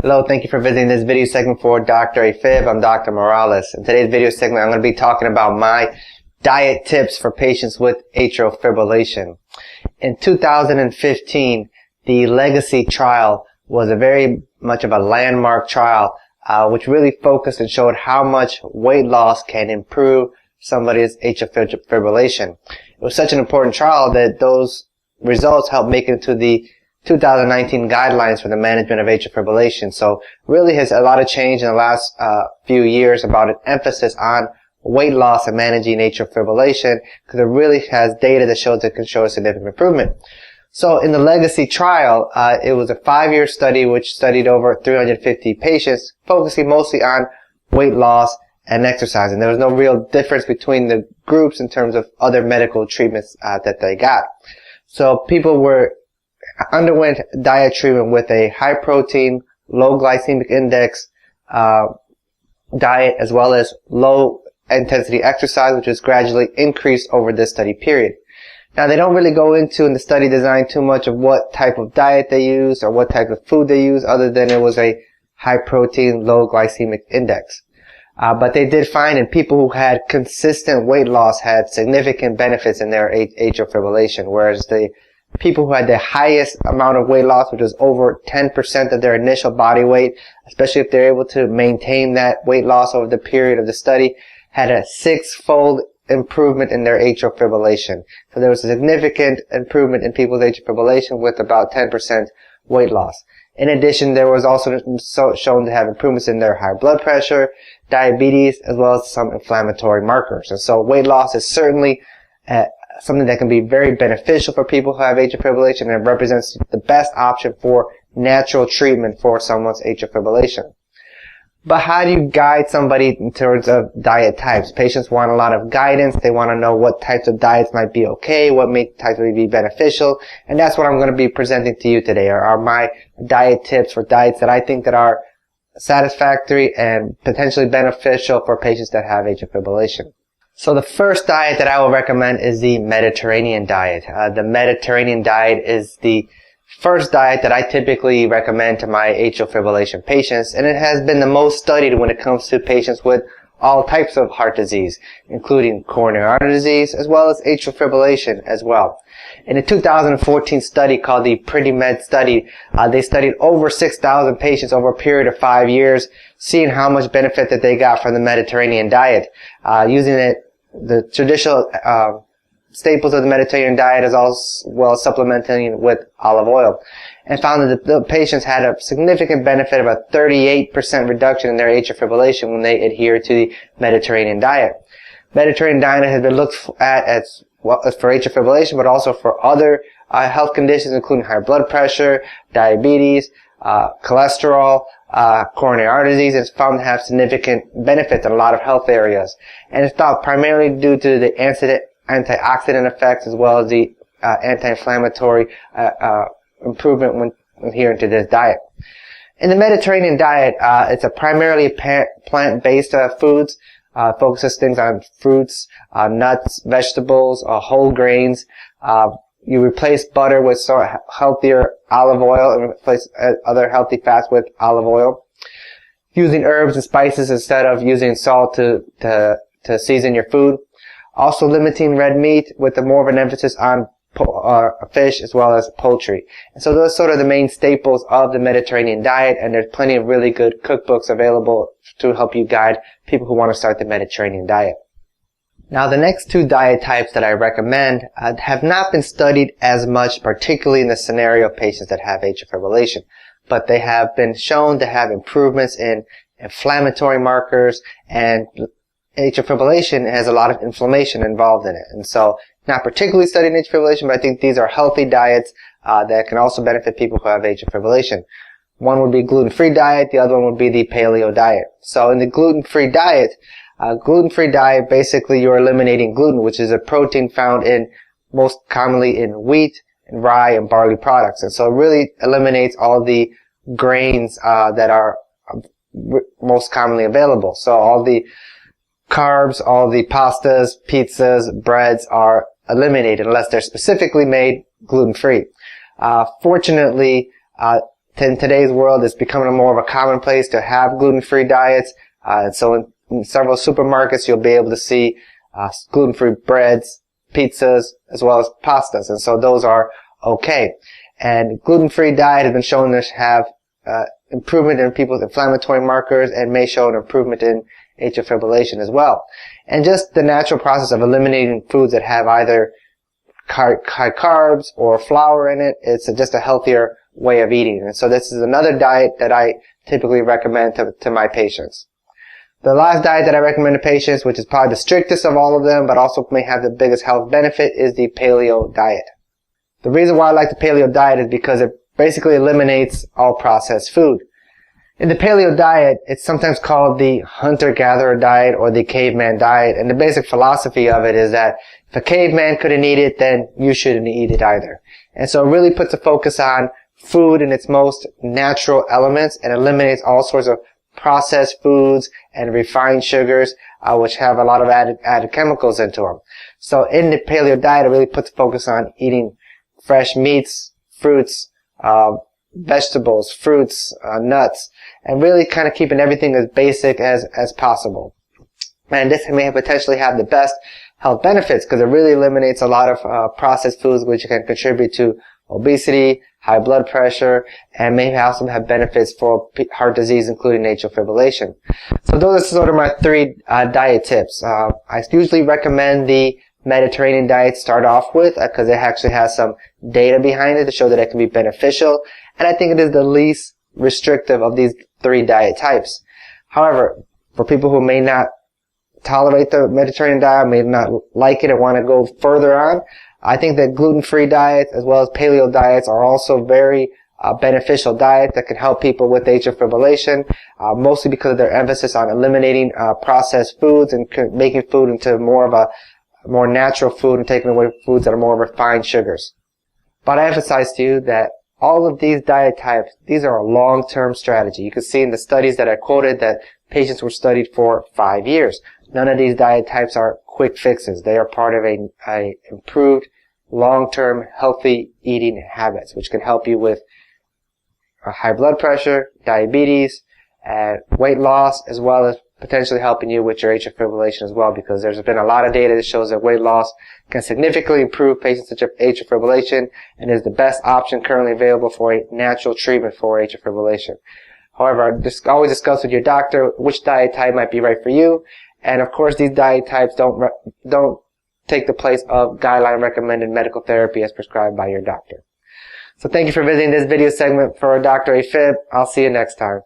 Hello, thank you for visiting this video segment for Dr. AFib. I'm Dr. Morales. In today's video segment, I'm going to be talking about my diet tips for patients with atrial fibrillation. In 2015, the Legacy trial was a very much of a landmark trial, which really focused and showed how much weight loss can improve somebody's atrial fibrillation. It was such an important trial that those results helped make it into the 2019 guidelines for the management of atrial fibrillation. So really has a lot of change in the last few years about an emphasis on weight loss and managing atrial fibrillation, because it really has data that shows it can show a significant improvement. So in the Legacy trial, it was a 5-year study which studied over 350 patients, focusing mostly on weight loss and exercise. And there was no real difference between the groups in terms of other medical treatments that they got. So people underwent diet treatment with a high protein, low glycemic index diet, as well as low intensity exercise, which was gradually increased over this study period. Now, they don't really go into in the study design too much of what type of diet they use or what type of food they use, other than it was a high protein, low glycemic index. But they did find in people who had consistent weight loss had significant benefits in their atrial fibrillation, whereas the people who had the highest amount of weight loss, which was over 10% of their initial body weight, especially if they're able to maintain that weight loss over the period of the study, had a 6-fold improvement in their atrial fibrillation. So there was a significant improvement in people's atrial fibrillation with about 10% weight loss. In addition, there was also shown to have improvements in their high blood pressure, diabetes, as well as some inflammatory markers. And so weight loss is certainly something that can be very beneficial for people who have atrial fibrillation, and it represents the best option for natural treatment for someone's atrial fibrillation. But how do you guide somebody in terms of diet types? Patients want a lot of guidance. They want to know what types of diets might be okay, what types may be beneficial, and that's what I'm going to be presenting to you today, are my diet tips for diets that I think that are satisfactory and potentially beneficial for patients that have atrial fibrillation. So the first diet that I will recommend is the Mediterranean diet. The Mediterranean diet is the first diet that I typically recommend to my atrial fibrillation patients, and it has been the most studied when it comes to patients with all types of heart disease, including coronary artery disease, as well as atrial fibrillation as well. In a 2014 study called the PrettyMed study, they studied over 6,000 patients over a period of 5 years, seeing how much benefit that they got from the Mediterranean diet, using the traditional staples of the Mediterranean diet, as well as supplementing with olive oil, and found that the patients had a significant benefit of a 38% reduction in their atrial fibrillation when they adhered to the Mediterranean diet. Mediterranean diet has been looked at as well for atrial fibrillation, but also for other health conditions, including high blood pressure, diabetes, cholesterol, coronary artery disease. It's found to have significant benefits in a lot of health areas, and it's thought primarily due to the antioxidant effects, as well as the anti-inflammatory improvement when adhering to this diet. In the Mediterranean diet, it's a primarily plant-based foods. Focuses things on fruits, nuts, vegetables, whole grains. You replace butter with healthier olive oil, and replace other healthy fats with olive oil. Using herbs and spices instead of using salt to season your food. Also limiting red meat with more of an emphasis on fish as well as poultry. And so those are sort of the main staples of the Mediterranean diet, and there's plenty of really good cookbooks available to help you guide people who want to start the Mediterranean diet. Now, the next two diet types that I recommend have not been studied as much, particularly in the scenario of patients that have atrial fibrillation, but they have been shown to have improvements in inflammatory markers, and atrial fibrillation has a lot of inflammation involved in it. And so, not particularly studying atrial fibrillation, but I think these are healthy diets that can also benefit people who have atrial fibrillation. One would be gluten-free diet, the other one would be the paleo diet. So in the gluten-free diet, basically you're eliminating gluten, which is a protein found in most commonly in wheat, and rye, and barley products. And so it really eliminates all the grains that are most commonly available. So all the carbs, all the pastas, pizzas, breads are eliminated unless they're specifically made gluten-free. Fortunately, in today's world, it's becoming more of a commonplace to have gluten-free diets. So in several supermarkets, you'll be able to see gluten-free breads, pizzas, as well as pastas. And so those are okay. And gluten-free diet has been shown to have improvement in people's inflammatory markers and may show an improvement in atrial fibrillation as well. And just the natural process of eliminating foods that have either high carbs or flour in it, it's just a healthier way of eating. And so this is another diet that I typically recommend to my patients. The last diet that I recommend to patients, which is probably the strictest of all of them, but also may have the biggest health benefit, is the paleo diet. The reason why I like the paleo diet is because it basically eliminates all processed food. In the paleo diet, it's sometimes called the hunter-gatherer diet or the caveman diet, and the basic philosophy of it is that if a caveman couldn't eat it, then you shouldn't eat it either. And so it really puts a focus on food in its most natural elements and eliminates all sorts of processed foods and refined sugars, which have a lot of added chemicals into them. So in the paleo diet, it really puts a focus on eating fresh meats, fruits, vegetables, fruits, nuts, and really kind of keeping everything as basic as possible. And this may potentially have the best health benefits because it really eliminates a lot of processed foods which can contribute to obesity, high blood pressure, and may also have benefits for heart disease, including atrial fibrillation. So those are sort of my three diet tips. I usually recommend the Mediterranean diet to start off with because it actually has some data behind it to show that it can be beneficial, and I think it is the least restrictive of these three diet types. However, for people who may not tolerate the Mediterranean diet, may not like it and want to go further on, I think that gluten-free diets as well as paleo diets are also very beneficial diets that can help people with atrial fibrillation, mostly because of their emphasis on eliminating processed foods and making food into more of a more natural food and taking away foods that are more refined sugars. But I emphasize to you that all of these diet types, these are a long-term strategy. You can see in the studies that I quoted that patients were studied for 5 years. None of these diet types are quick fixes. They are part of a improved long-term healthy eating habits, which can help you with high blood pressure, diabetes, and weight loss, as well as potentially helping you with your atrial fibrillation as well, because there's been a lot of data that shows that weight loss can significantly improve patients with atrial fibrillation and is the best option currently available for a natural treatment for atrial fibrillation. However, always discuss with your doctor which diet type might be right for you, and of course these diet types don't take the place of guideline recommended medical therapy as prescribed by your doctor. So thank you for visiting this video segment for Dr. AFib. I'll see you next time.